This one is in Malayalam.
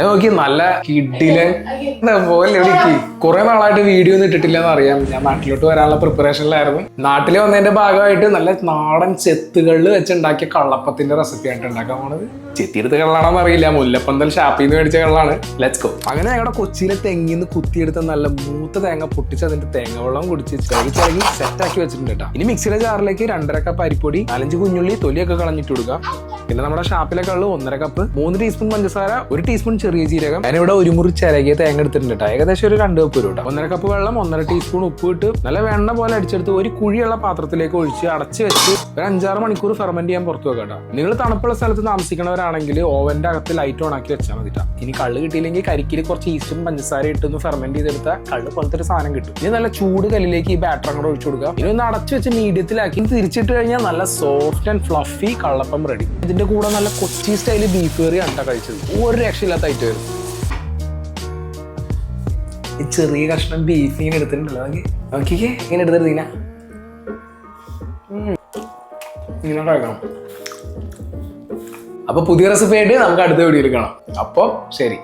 നോക്കി നല്ല കിഡില് പോലെ കുറെ നാളായിട്ട് വീഡിയോ ഒന്നും ഇട്ടിട്ടില്ലെന്ന് അറിയാം. ഞാൻ നാട്ടിലോട്ട് വരാനുള്ള പ്രിപ്പറേഷനിലായിരുന്നു. നാട്ടിൽ വന്നതിന്റെ ഭാഗമായിട്ട് നല്ല നാടൻ ചെത്തുകളിൽ വെച്ചുണ്ടാക്കിയ കള്ളപ്പത്തിന്റെ റെസിപ്പി ആയിട്ട് ഉണ്ടാക്കാൻ പോണത്. ചെത്തിയെടുത്ത കള്ളാണെന്ന് അറിയില്ല, മുല്ലപ്പന്തൽ ഷാപ്പിൽ നിന്ന് മേടിച്ച കള്ളാണ്. Let's go. അങ്ങനെ ഞങ്ങളുടെ കൊച്ചിയിലെ തെങ്ങിന്ന് കുത്തിയെടുത്ത നല്ല മൂത്ത തേങ്ങ പൊട്ടിച്ച് അതിന്റെ തേങ്ങ വെള്ളം കുടിച്ച് ചിലകി സെറ്റാക്കി വെച്ചിട്ടുണ്ട് കേട്ടോ. ഇനി മിക്സിയുടെ ജാറിലേക്ക് 2.5 കപ്പ് അരിപ്പൊടി, 4-5 കുഞ്ഞുള്ളി തൊലിയൊക്കെ കളഞ്ഞിട്ട് കൊടുക്കുക. പിന്നെ നമ്മുടെ ഷാപ്പിലെ കള്ള് 1.5 കപ്പ്, 3 ടീസ്പൂൺ പഞ്ചസാര, 1 ടീസ്പൂൺ ചെറിയ ജീരകം. ഞാനിവിടെ 1 മുറി ചിരകിയ തേങ്ങ എടുത്തിട്ടുണ്ട് കേട്ടോ. ഏകദേശം ഒരു 2 കപ്പ് വരും കേട്ടോ. 1.5 കപ്പ് വെള്ളം, 1.5 ടീസ്പൂൺ ഉപ്പ് ഇട്ട് നല്ല വെണ്ണ പോലെ അടിച്ചെടുത്ത് ഒരു കുഴിയുള്ള പാത്രത്തിലേക്ക് ഒഴിച്ച് അടച്ച് വെച്ച് ഒരു 5-6 മണിക്കൂർ ഫെർമെന്റ് ചെയ്യാൻ പുറത്തു വെക്കാം കേട്ടോ. നിങ്ങൾ തണുപ്പുള്ള സ്ഥലത്ത് താമസിക്കുന്നവരാണെങ്കിൽ ഓവന്റെ അകത്ത് ലൈറ്റ് ഓൺ ആക്കി വെച്ചാൽ മതി. ഇനി കള്ള് കിട്ടിയില്ലെങ്കിൽ കരിക്കിൽ കുറച്ച് ഈസ്റ്റും പഞ്ചസാര ഇട്ടൊന്ന് ഫെർമെന്റ് ചെയ്തെടുത്ത കള്ള് പോലത്തെ ഒരു സാധനം കിട്ടും. ഇനി നല്ല ചൂട് കല്ലിലേക്ക് ഈ ബാറ്റർ അങ്ങോട്ട് ഒഴിച്ചു കൊടുക്കുക. ഇനി ഒന്ന് അടച്ചു വെച്ച് മീഡിയത്തിലാക്കി തിരിച്ചിട്ട് കഴിഞ്ഞാൽ നല്ല soft and fluffy kallappam ready. ഇതിന്റെ കൂടെ നല്ല കൊച്ചി സ്റ്റൈല് ബീഫ് കറി അണ്ട കഴിച്ചത് ഒരു രക്ഷയില്ലാത്ത ഐറ്റം വരും. ഈ ചെറിയ കഷ്ണം ബീഫ് ഇങ്ങനെ എടുത്തിട്ടുണ്ടല്ലോ, നോക്കിക്കേ ഇങ്ങനെ എടുത്തിട്ട് ഇങ്ങനെ കഴിക്കണം. അപ്പൊ പുതിയ റെസിപ്പി ആയിട്ട് നമുക്ക് അടുത്ത വീഡിയോയിൽ കാണാം. അപ്പൊ ശരി.